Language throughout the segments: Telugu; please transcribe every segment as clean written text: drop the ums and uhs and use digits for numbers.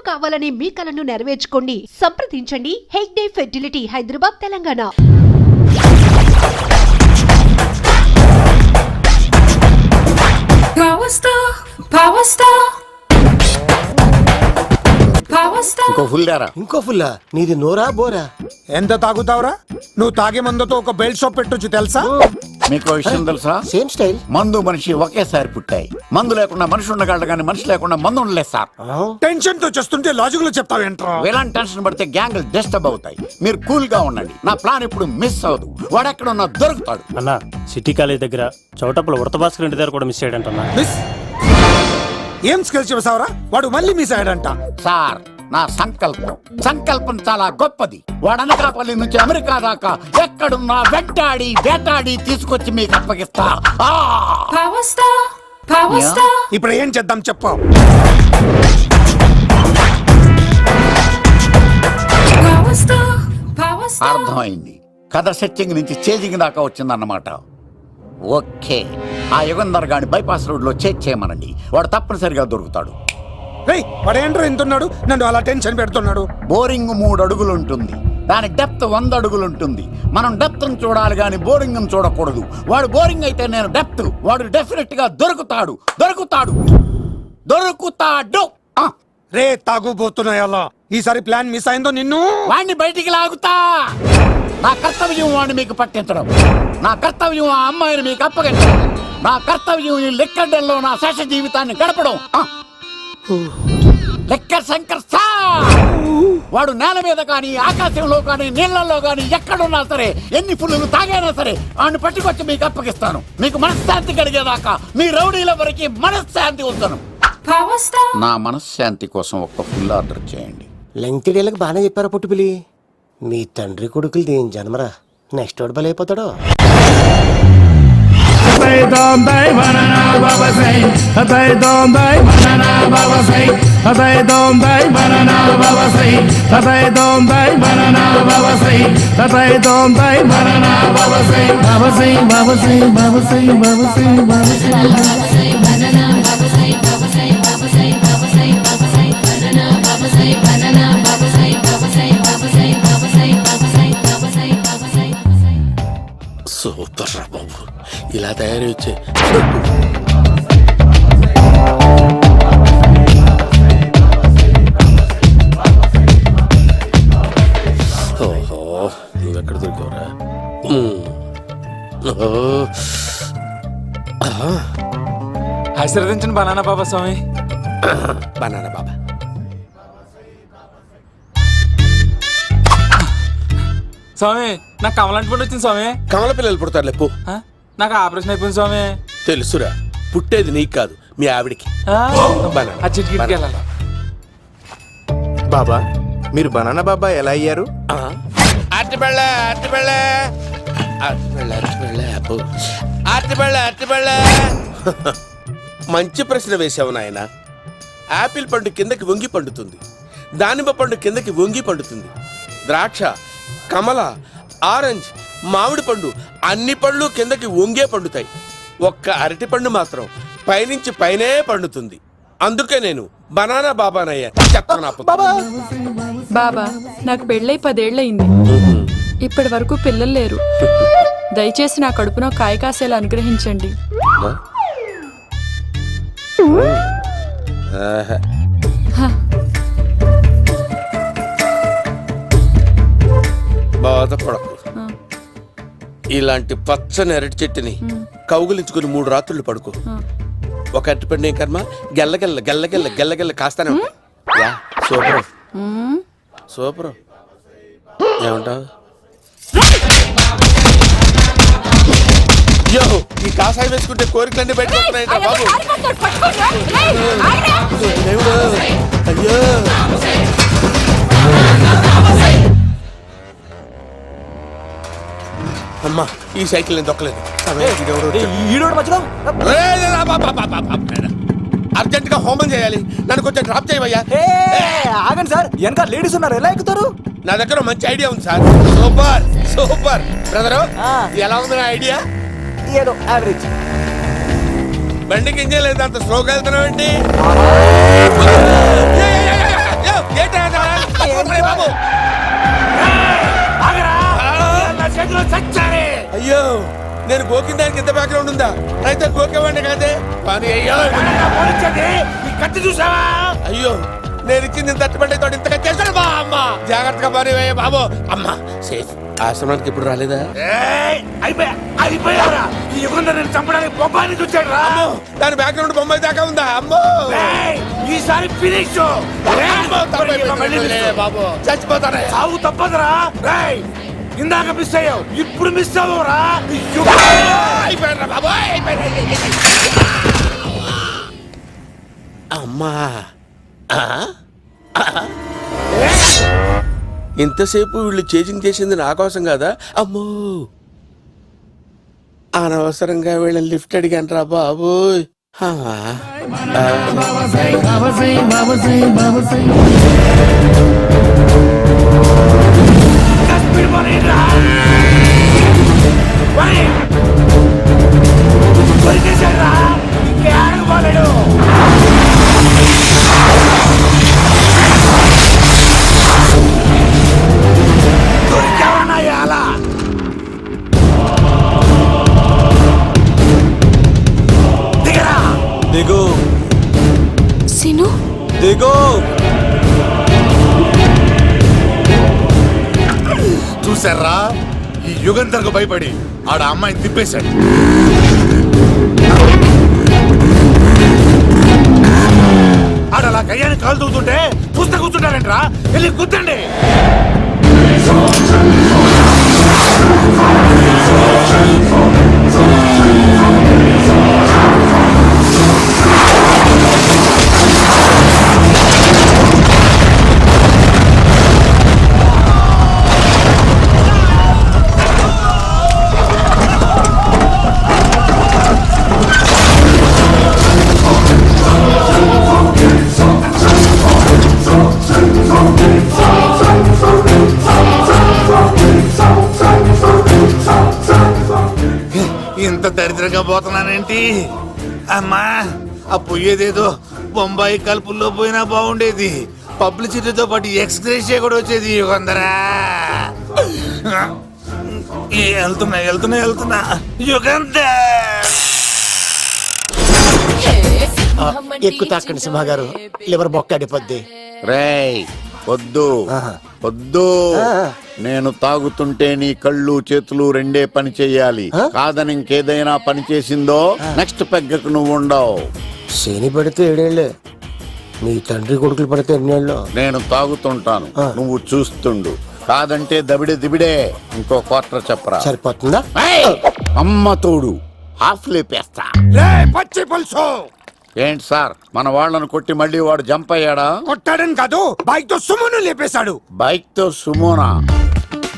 కావాలనే మీ కలను నెరవేర్చుకోండి. సంప్రదించండి హెగ్డే ఫెర్టిలిటీ, హైదరాబాద్, తెలంగాణ. ఇంకో ఫుల్లా నీది నోరా బోరా? ఎంత తాగుతావురా నువ్వు? తాగే మందుతో ఒక బెల్ట్ షాప్ పెట్టొచ్చు తెలుసా? మీకు విషయం తెలుసా? Same style. మందు మనిషి ఒకేసారి పుట్టాయి. మందు లేకుండా మనిషి ఉండగలడు కానీ మనిషి లేకుండా మందు ఉండలేదు సార్. టెన్షన్ తో చేస్తుంటే లాజిక్ లో చెప్తావేంట్రా? ఎలాంటి టెన్షన్ పడితే గ్యాంగ్లు డిస్టర్బ్ అవుతాయి. మీరు కూల్ గా ఉండండి. నా ప్లాన్ ఇప్పుడు మిస్ అవ్వదు. వాడెక్కడున్నా దొరుకుతాడు. అన్నా, సిటీ కాలేజ్ దగ్గర చౌటప్పుల ఉడత భాస్కర్ ఇంటి దగ్గర కూడా మిస్ అయ్యాడంటన్నా. మిస్ ఏం స్కిల్స్ చెప్పావరా? వాడు మళ్ళీ మిస్ అయ్యాడంట. సార్, నా సంకల్పం చాలా గొప్పది. వాడు అనకాపల్లి నుంచి అమెరికా దాకా ఎక్కడున్నా వెంటాడి వేటాడి తీసుకొచ్చి మీకు అప్పగిస్తా. ఇప్పుడు ఏం చేద్దాం చెప్పు. అర్థమైంది. కథ సెట్టింగ్ నుంచి చేజింగ్ దాకా వచ్చిందన్నమాట. ఓకే, ఆ యుగంధర్ గాని బైపాస్ రోడ్ లో చేయమనండి. వాడు తప్పనిసరిగా దొరుకుతాడు. వాడేంట్రా ఎంతున్నాడు? నన్ను అలా టెన్షన్ పెడుతున్నాడు. బోరింగ్ 3 అడుగులు ఉంటుంది. దాని డెప్త్ 100 అడుగులు ఉంటుంది. మనం డెప్త్ చూడాలి గాని బోరింగ్ చూడకూడదు. వాడు బోరింగ్ అయితే నేను డెప్త్. వాడు డెఫినెట్ గా దొరుకుతాడు. రే తాగుబోతున్నాయా? ఈసారి ప్లాన్ మిస్ అయిందో నిన్ను వాడిని బయటికి లాగుతా. నా కర్తవ్యం వాడిని మీకు పట్టించడం. నా కర్తవ్యం ఆ అమ్మాయిని మీకు అప్పగించడం. నా కర్తవ్యం ఈ లెక్కడ్డల్లో నా శేష జీవితాన్ని గడపడం. లెక్కర్ శంకర్ సార్, వాడు నేల మీద కానీ ఆకాశంలో కానీ నీళ్లలో కానీ ఎక్కడున్నా సరే, ఎన్ని పుల్లులు తాగైనా సరే వాడిని పట్టుకొచ్చి మీకు అప్పగిస్తాను. మీకు మనశ్శాంతి కలిగేదాకా మీ రౌడీల వరకు మనశ్శాంతి ఉందను. నా మనశ్శాంతి కోసం ఒక్క ఫుల్ ఆర్డర్ చేయండి. లెంగ్త్ డేలకు బాగానే చెప్పారా పుట్టుపిలి? మీ తండ్రి కొడుకులు దేని జన్మరా? నెక్స్ట్ వాడు బలైపోతాడో. సూపర్ రా బాబు, ఇలా తయారు వచ్చే. ఓహో, నువ్వెక్కడ దొరికావురా? ఆశీర్వదించండి బనానా బాబా స్వామి. బనానా బాబా. స్వామి, నాకు కమలంటి పండు వచ్చింది స్వామి. కమల పిల్లలు పుడతారు లేపు. నాకు ఆపరేషన్ అయిపోయింది స్వామి. తెలుసురా, పుట్టేది నీకు కాదు మీ ఆవిడికి. ఆ చిటికిటికి వెళ్ళాలి. బాబా, మీరు బనానా బాబా ఎలా అయ్యారు? మంచి ప్రశ్న వేసావు నాయన. యాపిల్ పండు కిందకి వంగి పండుతుంది, దానిమ్మ పండు కిందకి వంగి పండుతుంది, ద్రాక్ష, కమల, ఆరెంజ్, మామిడి పండు అన్ని పళ్ళు కిందకి వంగే పండుతాయి. ఒక్క అరటి పండు మాత్రం పైనుంచి పైనే పండుతుంది. అందుకే నేను బనానా బాబానయ్యా. బాబా, నాకు పెళ్ళై 10 ఏళ్ళయింది. ఇప్పటి వరకు పిల్లలు లేరు. దయచేసి నా కడుపున కాయ కాసేలా అనుగ్రహించండి. బాధపడకు. ఇలాంటి పచ్చని అరటి చెట్టుని కౌగులించుకుని 3 రాత్రులు పడుకో. ఒక అరటి పండు ఏం కర్మ, గెల్లగెల్ల గెల్లగెల్ల గెల్లగెల్ల కాస్తానే ఉంటాయి. Super super. ఏమంటావు? యో, ఈ కాసాయి వేసుకుంటే కోరికలన్నీ బయటకు వస్తున్నాయంట బాబు. అయ్యో, అమ్మా, ఈ సైకిల్ నేను దొక్కలేదు. అర్జెంట్ గా హోమం చేయాలి. నన్ను కొంచెం డ్రాప్ చేయవయ్యా. ఆగండి సార్, వెనక లేడీస్ ఉన్నారు, ఎలా ఎక్కుతారు? నా దగ్గర మంచి ఐడియా ఉంది సార్. Super super. బ్రదరు, ఎలా ఉంది నా ఐడియా? ఏదో యావరేజ్. బండికి ఇంజన్ లేదు, అంత స్లోగా వెళ్తున్నావు ఏంటి? నేను గోకిన దానికి ఇంత బ్యాక్గ్రౌండ్ ఉందా? అయితే గోకేవాడిని కాదే. కానీ అయ్యో కత్తి చూసావా? అయ్యో నేను ఇచ్చింది తట్టుబడి తోడు ఇంతగా చేశాడు బా అమ్మ. జాగ్రత్తగా పని బాబు. అమ్మ సేఫ్. ఆశ్రమానికి ఇప్పుడు రాలేదా? అయిపోయారా? ఈ యుగంలో నేను చంపడానికి బొమ్మాని చూచాడు రా. దాని బ్యాక్గ్రౌండ్ బొమ్మాయి దాకా ఉందా? అమ్మో ఈసారి ఫినిష్ బాబు చచ్చిపోతారా? సాగు తప్పదురా. ఇందాక మిస్ అయ్యావు, ఇప్పుడు మిస్ అవ్వరా? అయిపోయారా బాబు? అమ్మా ఇంతసేపు వీళ్ళు చేజింగ్ చేసింది నా కోసం కదా. అమ్మో అనవసరంగా వీళ్ళని లిఫ్ట్ అడిగాను రా బాబు. దిగు సీను దిగు. చూసారా ఈ యుగంధర్కు భయపడి ఆడ అమ్మాయిని తిప్పేశాడు. ఆడ అలా కయ్యాన్ని కాలు దూకుంటుంటే చూస్తే కూర్చుంటారంట్రా. వెళ్ళి కూర్చోండి. ఇంత దరిద్రంగా పోతున్నానేంటి? అమ్మా ఆ పోయేదేదో బొంబాయి కలుపుల్లో పోయినా బాగుండేది. పబ్లిసిటీతో పాటు ఎక్స్గ్రేషియా కూడా వచ్చేది. యుగంధరా వెళ్తున్నా యుగంధర్. ఎక్కువ తాకండి సింహ గారు, లివర్ బొక్క అడిపోద్ది. రేయ్ వద్దు వద్దు. నేను తాగుతుంటే నీ కళ్ళు చేతులు రెండే పని చెయ్యాలి. కాదని ఇంకేదైనా పని చేసిందో నెక్స్ట్ పెగ్గకు నువ్వు ఉండవు. శని పడితే 7 ఏళ్ళే, మీ తండ్రి కొడుకులు పడితే 8 ఏళ్ళు. నేను తాగుతుంటాను, నువ్వు చూస్తుండు. కాదంటే దబిడే దిబిడే. ఇంకో క్వార్టర్ చెప్పరా? సరిపోతుందా? అమ్మ తోడు హాఫ్ లేపేస్తా. పచ్చి పులుసు ఏంటి సార్ మన వాళ్ళను కొట్టి మళ్ళీ వాడు జంప్ అయ్యాడా? కొట్టాడని కాదు, బైక్ తో సుమ్మును లేపేశాడు. బైక్ తో సుమోనా?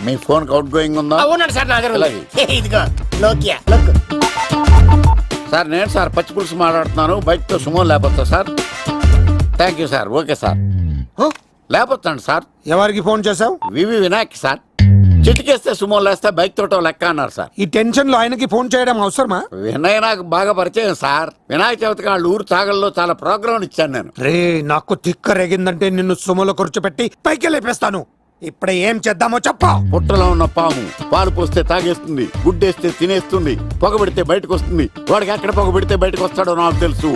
మీ ఫోన్ అవుట్ గోయింగ్ ఉందా? అవునండి సార్, నా దగ్గర అలాగే. ఇదిగో నోకియా లుక్. సార్ నేను సార్ పచ్చి పులుసు మాట్లాడుతున్నాను. బైక్ తో సుమో లేకపోతా sir? Thank you sir. Okay sir లేకపోతాను సార్. ఎవరికి ఫోన్ చేసావు? VV Vinayak sir. చిటికేస్తే సుమో లేస్తే బైక్ తోటో లెక్క అన్నారు సార్. ఈ టెన్షన్ లో ఆయనకి ఫోన్ చేయడం అవసరమా? వినయ్ నాకు బాగా పరిచయం సార్. వినాయక చవితికి వాళ్ళ ఊరు చాగల్లో చాలా ప్రోగ్రాం ఇచ్చాను నేను. రే నాకు తిక్క రేగిందంటే నిన్ను సుమలో కూర్చోపెట్టి పైకి లేపేస్తాను. ఇప్పుడే ఏం చేద్దామో చెప్పా. పుట్టలో ఉన్న పాము పాలు పోస్తే తాగేస్తుంది, గుడ్డేస్తే తినేస్తుంది, పొగబెడితే బయటకు వస్తుంది. వాడికి ఎక్కడ పొగబెడితే బయటకు వస్తాడో నాకు తెలుసు.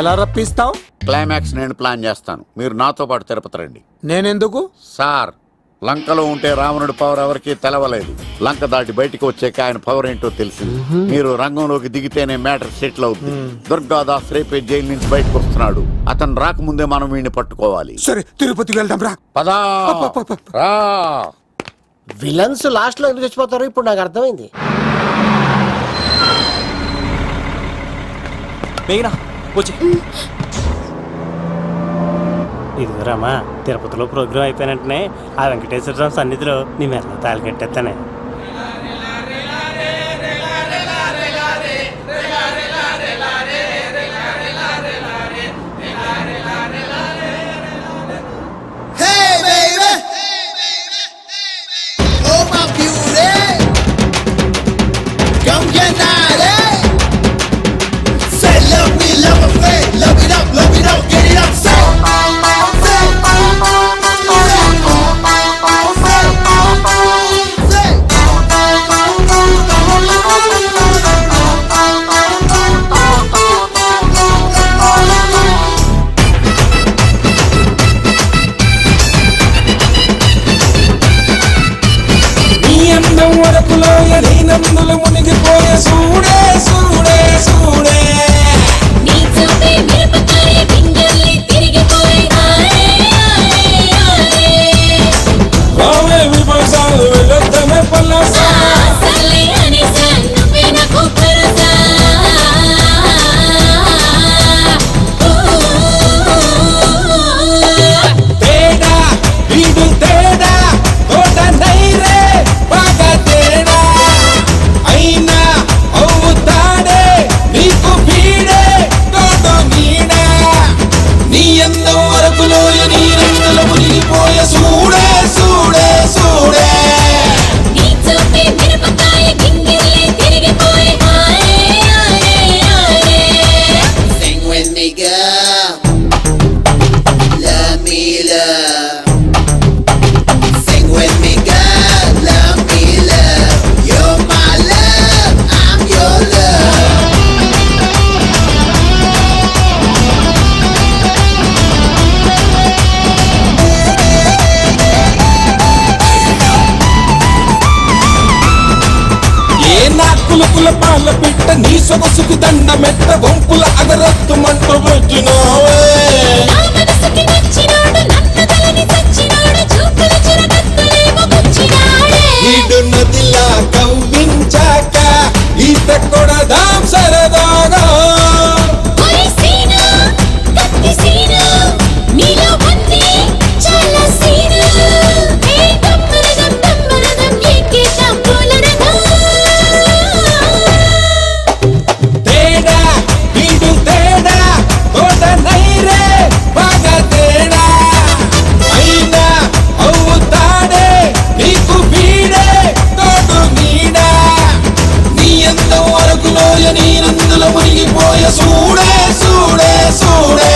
ఎలా రప్పిస్తావు? క్లైమాక్స్ నేను ప్లాన్ చేస్తాను. మీరు నాతో పాటు తిరుపతి రండి. నేనెందుకు? సార్ లంకలో ఉంటే రావణుడి పవర్ ఎవరికి తెలవలేదు. లంక దాటి బయటికి వచ్చాక ఆయన పవర్ ఏంటో తెలిసింది. మీరు రంగంలోకి దిగితేనే మ్యాటర్ సెటిల్ అవుతుంది. దుర్గాదాస్ రేపే జైలు నుంచి బయటకు వస్తున్నాడు. అతను రాకముందే మనం వీడిని పట్టుకోవాలి. సరే తిరుపతికి వెళ్దాం రా. పదా రా. విలన్స్ లాస్ట్ లో ఎందుకు చచ్చిపోతారో ఇప్పుడు నాకు అర్థమైంది. ఇదిగోరామా, తిరుపతిలో ప్రోగ్రాం అయిపోయిన వెంటనే ఆ వెంకటేశ్వర స్వామి సన్నిధిలో నీ మెల్ల తాళి కట్టేస్తానే. Say అరకులోయ నీరందుల మునిగిపోయ సూడే సూడే సూడే నీ చూపే మిరపకాయ గింగిల్లే తిరిగిపోయి ఆయే ఆయే ఆయే. Sing with me girl Love me love Sing with me girl Love me love You're my love I'm your love ఏ నాకుల పాల పిట్ట నీ సొగసుకు దండమెట్ట వంపుల అగరత్తు మంట పెట్టినోవే నా మనసుకి నచ్చినోడు నన్ను తలని చచ్చినోడు చూపుల చిరకత్తులేమో గుచ్చినాడే. ఈడు నదిలా కవ్వించాక ఈత కొడదాం సరదాగా ఓయ్ సీను, కత్తి సీను, నీలో ఉంది చాలా సీను. ఏ దమ్మరదం దమ్మరదం ఎక్కేద్దాం పూలరథం. తేడా ఈడు తేడా తోట నైరే బాగా తేడా అయినా అవుతాడే నీకు వీడే తోడు నీడా నీ ఎంత వరకులోయ నీరందులో మునిగిపోయ సూడే సూడే సూడే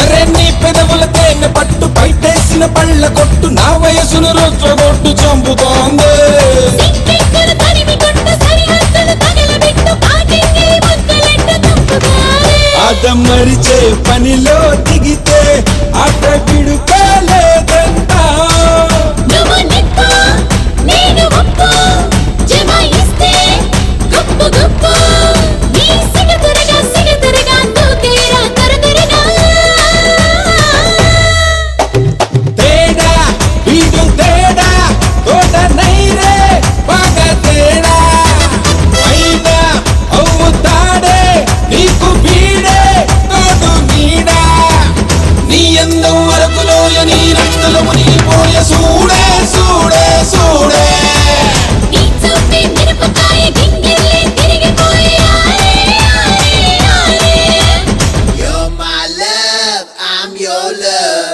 అరే నీ పెదవుల తేనె పట్టు పైటేసిన పళ్ళ కొట్టు నా వయసును రొచ్చగొట్టు చంపుతోంది సిక్కెక్కలు తరిమి కొట్టు సరిహద్దులు తగలబెట్టు కాకెక్కిలి ముద్దలెట్టు తుంపుగారే. ఆట మరిచే పనిలో దిగితే ఆట పిడుకోలేదంట నువ్వు నిప్పు, నేను ఉప్పు, జమాయిస్తే గుప్పు గుప్పు. నీ సిగతురగా దూకేరా తరతరగా. తేడా వీడు తేడా తోట నైరే బాగా తేడా అయినా అవుతాడే నీకు వీడే తోడు నీడా నీ అందం వరకులోయ నీరందులో మునిగిపోయ సూడే సూడే సూడే నీ చూపే మిరపకాయ గింగిల్లే తిరిగిపోయి ఆయే ఆయే ఆయే. You're my love, I'm your love.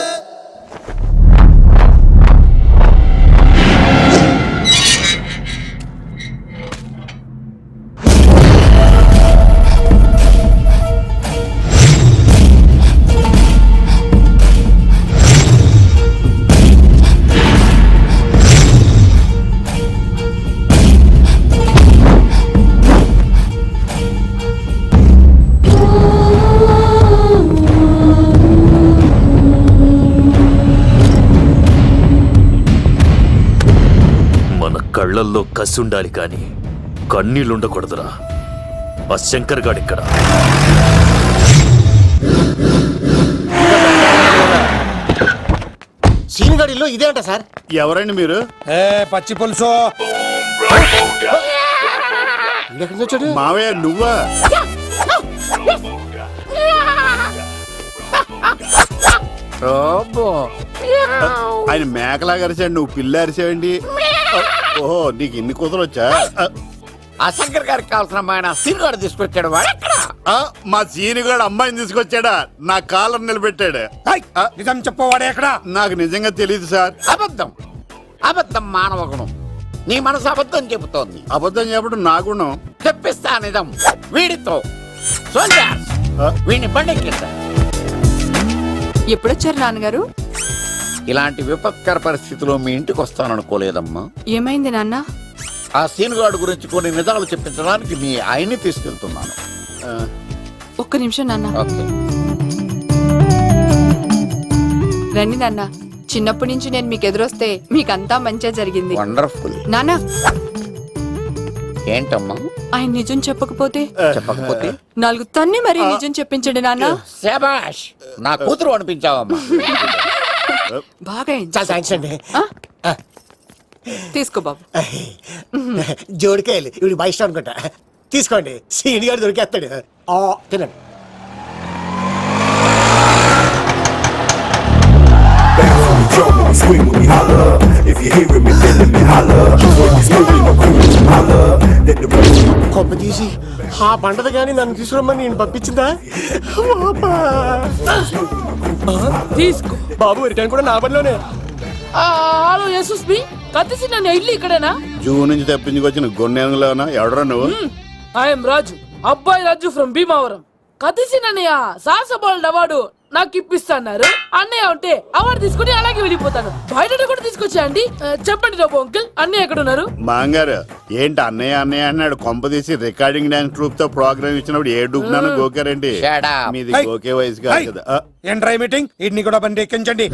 మన కళ్ళల్లో కసి ఉండాలి కానీ కన్నీళ్ళుండకూడదురా. ఆ శంకర్ గాడిక్కడ. సీనుగాడిలో ఇదే అంట సార్. ఎవరండి మీరు? ఏ పచ్చి పులుసు ఎక్కడి నుంచి వచ్చాడు? మావయ్య నువ్వా? అబ్బో. ఆయన మేకలా అరిచాడు, నువ్వు పిల్ల అరిచావండి. ఓహో, నీకు ఇన్ని కూతురు వచ్చా? ఆ శంకర్ గారికి కావాల్సిన అమ్మాయి సీనుగాడు తీసుకొచ్చాడు. వాడెక్కడ? మా సీనుగాడు అమ్మాయిని తీసుకొచ్చాడా? నా కాలర్ నిలబెట్టాడు. నిజం చెప్పవాడే ఎక్కడ? నాకు నిజంగా తెలియదు సార్. అబద్ధం అబద్ధం మానవ గుణం. నీ మనసు అబద్ధం చెబుతోంది. అబద్ధం చెప్పడం నా గుణం. తెప్పిస్తా నిజం వీడితో. సోల్జర్స్, వీడిని బండెక్కిస్తా. ఎప్పుడొచ్చారు నాన్నగారు? ఇలాంటి విపత్కర పరిస్థితిలో మీ ఇంటికి వస్తాననుకోలేదమ్మా. ఏమైంది నాన్న? ఆ సీనుగాడు గురించి కొన్ని నిజాలు చెప్పించడానికి మీ ఆయన్ని తీసుకెళ్తున్నాను. ఒక్క నిమిషం నాన్న. ఓకే. రండి నాన్న. చిన్నప్పటి నుంచి నేను మీకు ఎదురొస్తే మీకంతా మంచిగా జరిగింది. వండర్ఫుల్. నాన్న ఏంటమ్మా? ఆయన నిజం చెప్పకపోతే చెప్పకపోతే 4 తన్ని మరీ నిజం చెప్పించండి నాన్న. శబాష్, నా కూతురు అనిపించావమ్మా. బాగా అయింది. చాలా థ్యాంక్స్ అండి. తీసుకో బాబు. జోడికాయలు ఇవి బాగా ఇష్టం అనుకుంటా. తీసుకోండి, సీని గారు దొరికేస్తాడు. తినండి. కొమ్మ తీసి ఆ పంటది కానీ నన్ను తీసుకురమ్మని నేను పంపించిందా? తీసుకో బాబు రిటర్న్ కూడా నా పనిలోనే. హలో యశస్ బి కత్తిసి నన్ను ఇల్లు ఇక్కడేనా? జూ నుంచి తప్పించుకొచ్చిన గొన్నెంగులోనా? ఎవడరా నువ్వు? ఐఎమ్ రాజు, అబ్బాయి రాజు ఫ్రమ్ భీమావరం. కత్తిసి నన్నయ్య సాసబాల్ అవార్డు నాకు ఇప్పిస్తాన్నారు. అన్నయ్య ఉంటే అవార్డు తీసుకుని అలాగే వెళ్ళిపోతాను. బయట కూడా తీసుకొచ్చా అండి. చెప్పండి రాబు అంకుల్, అన్నయ్య ఎక్కడ ఉన్నారు? మాంగారు ఏంటి అన్నయ్య అన్నయ్య అన్నాడు? కొంప తీసి రికార్డింగ్ డాన్స్ ట్రూప్ తో ప్రోగ్రామ్ ఇచ్చినప్పుడు ఏ డూబ్నాను గోకారండి? మీది గోకే వయసు కాదు కదా. ఏంట్రై మీటింగ్? ఇడ్ని కూడా బండి ఎక్కించండి.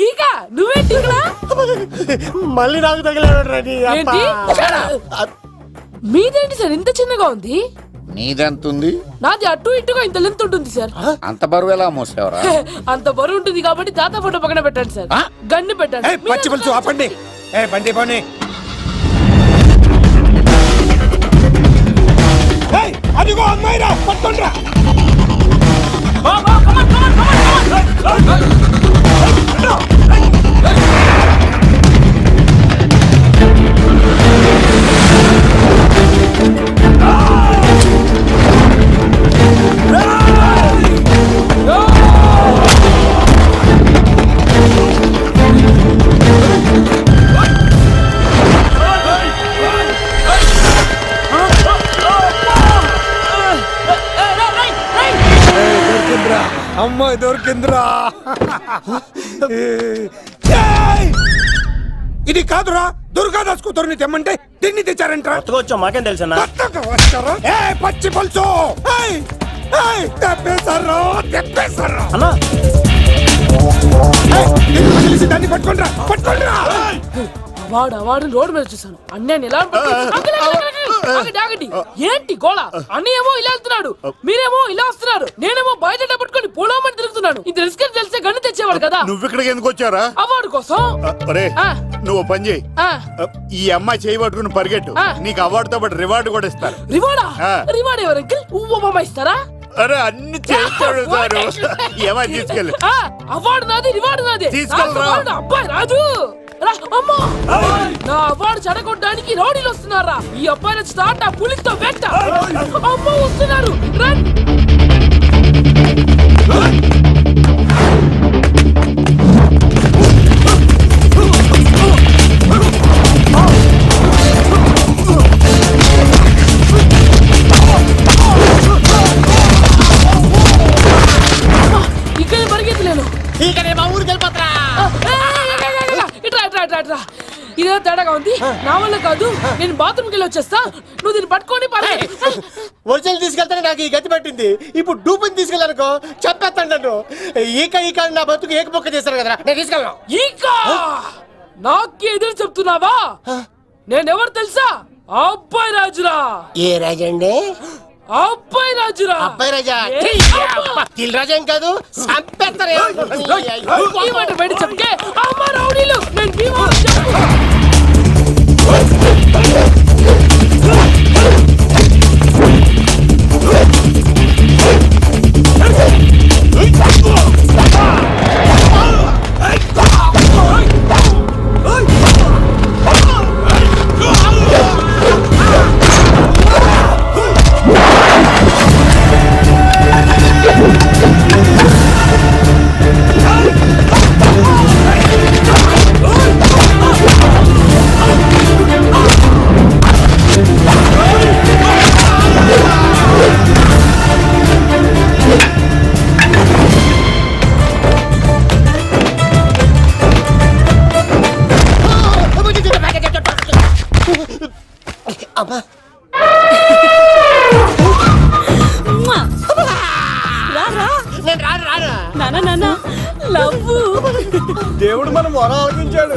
ఈక నువ్వేంటి ఇక్కడ? మళ్ళీ నాకు తగిలాడు. ఏంటి? మీదేంటి సార్ ఇంత చిన్నగా ఉంది? నీదెంతుంది? నాది అటు ఇటుగా ఇంత లెంత్ ఉంటుంది సార్. అంత బరువు ఎలా మోసేవరా? అంత బరువు ఉంటుంది కాబట్టి తాత ఫోటో పక్కన పెట్టండి సార్. గన్ను పెట్టండి. పచ్చి పులుసు ఆపండి. బండి పోనీ. అదిగో అమ్మాయిరా, పట్టుకోండిరా. అమ్మాయి దొరికిందిరా. ఇది కాదురా, దుర్గాదాస్ కూతురుని తెమ్మంటే దీన్ని తెచ్చారంట. వచ్చాం, మాకేం తెలుసన్నా? పచ్చి పులుసు తెప్పేశారు అన్నా. దాన్ని పట్టుకోండిరా, పట్టుకోండిరా. వాడు రోడ్డు మీద చూసాను. అన్నయ్య ఎలా ఏంటి గోళ? అన్నయ్యేమో ఇలా వెళ్తున్నాడు, మీరేమో ఇలా వస్తున్నారు, నేనేమో బయట పట్టుకొని పోలోమని తిరుగుతున్నాను. ఇది రిస్క్ అని తెలిస్తే గన్ను తెచ్చేవాడు కదా. నువ్వు ఇక్కడికి ఎందుకు వచ్చారా? అవార్డు కోసం. నువ్వు పని చేయి, ఈ అమ్మాయి చేయి పట్టుకుని పరిగెట్టు. నీకు అవార్డు తో పాటు రివార్డు కూడా ఇస్తారు. రివార్డా? రివార్డ్ ఎవరు అంకిల్? ఉవ్వమ్మ ఇస్తారా? అరే అన్ని చేస్తాడు సార్. ఏమని తీసుకెళ్ళి అవార్డు నాది, రివార్డు నాది. తీసుకెళ్ళరా. అబ్బాయి రాజు నా అవార్డు చెడగొట్టడానికి రౌడీలు వస్తున్నారా? ఈ అబ్బాయి స్టార్ట్ ఆ పులితో వెంట అమ్మ వస్తున్నారు. రన్. ఇక్కడ పరిగెత్తలేను. ఇదే తేడాగా ఉంది. నా వల్ల కాదు, నేను బాత్రూమ్కి వెళ్ళి వచ్చేస్తా. నువ్వు దీన్ని పట్టుకొని ఒరిజినల్ తీసుకెళ్తానే నాకు ఈ గతి పట్టింది. ఇప్పుడు డూపుని తీసుకెళ్ళానుకో చెప్పేస్తాను నన్ను. ఈక నా బతుకు ఏకపొక్క చేశారు కదా, నేను తీసుకెళ్ళను. ఈక నాకు ఎదురు చెప్తున్నావా? నేనెవరు తెలుసా? అబ్బాయి రాజురా. ఏ రాజండి? అబ్బాయి రాజురా. అబ్బాయి రాజా? తిల్ రాజా ఏం కాదు, చంపేస్తారు. ఈ మాట బయట చెప్తే అమ్మ రౌడీలు. నేను భీమవరం చెప్పు. దేవుడు మనం మొర ఆలకించాడు.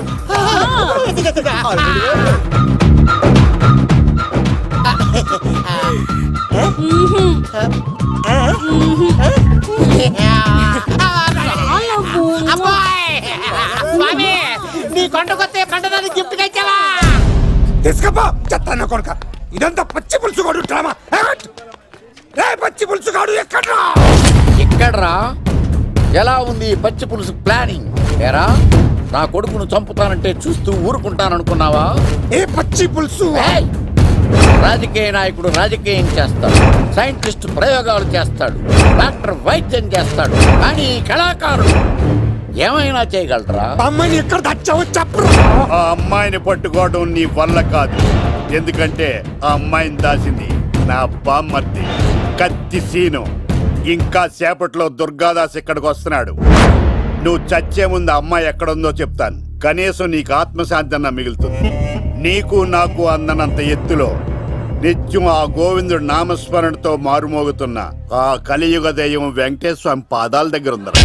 స్వామి నీ కొండకొస్తే పంటదాన్ని గిఫ్ట్ గా ఇచ్చావా? తీసుకపో చెత్తాన్న కొడుక. ఇదంతా పచ్చి పులుసుగాడు డ్రామా. పచ్చి పులుసుగాడు ఎక్కడ్రా? ఇక్కడ్రా. ఎలా ఉంది ఈ పచ్చి పులుసు ప్లానింగ్? ఏరా, నా కొడుకును చంపుతానంటే చూస్తూ ఊరుకుంటాననుకున్నావా? ఏ పచ్చి పులుసు? ఏయ్! రాజకీయ నాయకుడు రాజకీయం చేస్తాడు, సైంటిస్ట్ ప్రయోగాలు చేస్తాడు, డాక్టర్ వైద్యం చేస్తాడు, కానీ ఈ కళాకారుడు ఏమైనా చేయగలరా? అమ్మాయిని ఎక్కడ తెచ్చావో చెప్పు. ఆ అమ్మాయిని పట్టుకోవడం నీ వల్ల కాదు. ఎందుకంటే ఆ అమ్మాయిని దాసింది నా బామ్మర్ది కత్తి సీను. ఇంకా సేపట్లో దుర్గాదాస్ ఇక్కడికి వస్తున్నాడు. నువ్వు చచ్చే ముందు అమ్మాయి ఎక్కడుందో చెప్తాను. కనీసం నీకు ఆత్మశాంతి అన్న మిగులుతుంది. నీకు నాకు అందనంత ఎత్తులో నిత్యం ఆ గోవిందుడు నామస్మరణతో మారుమోగుతున్న ఆ కలియుగ దైవం వెంకటేశ్వర స్వామి పాదాల దగ్గర ఉందరా.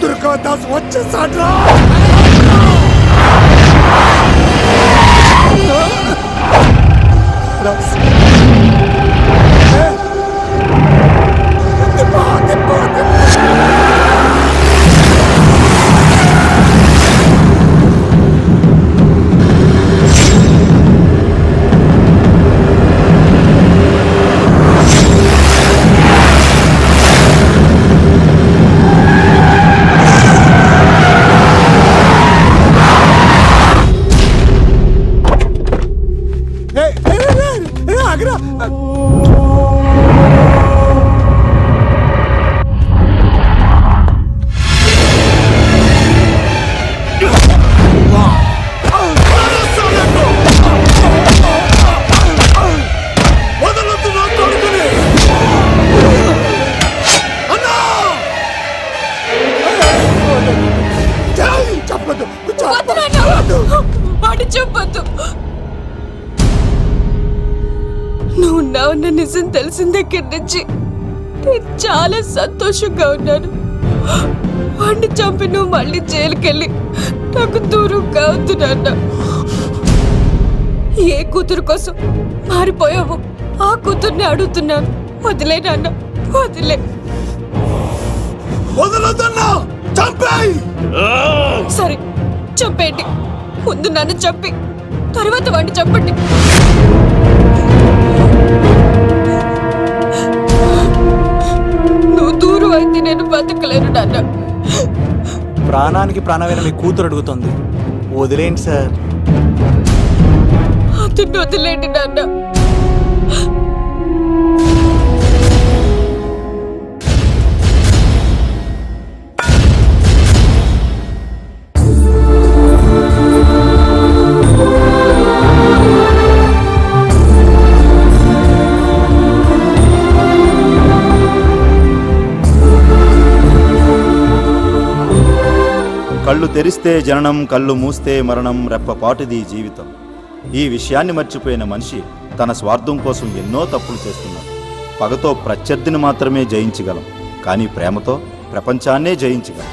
దుర్గాదాస్ వచ్చేసాడ్రా. చెప్పొద్దు. నువ్వు ఉన్నావన్న నిజం తెలిసిన దగ్గర నుంచి నేను చాలా సంతోషంగా ఉన్నాను. వాడిని చంపి నువ్వు మళ్ళీ జైలుకెళ్ళి నాకు దూరంగా అవుతున్నా. ఏ కూతురు కోసం మారిపోయావు ఆ కూతుర్ని అడుగుతున్నాను. వదిలే నాన్న, వదిలే. సరే చంపేయండి. ముందు నన్ను చంపి తర్వాత వాడిని చంపండి. నువ్వు దూరం అయితే నేను బతకలేను నాన్న. ప్రాణానికి ప్రాణమైన మీ కూతురు అడుగుతుంది, వదిలేండి సార్. అతన్ని వదిలేండి నాన్న. కళ్ళు తెరిస్తే జననం, కళ్ళు మూస్తే మరణం, రెప్పపాటుది జీవితం. ఈ విషయాన్ని మర్చిపోయిన మనిషి తన స్వార్థం కోసం ఎన్నో తప్పులు చేస్తున్నాడు. పగతో ప్రత్యర్థిని మాత్రమే జయించగలం, కానీ ప్రేమతో ప్రపంచాన్నే జయించగలం.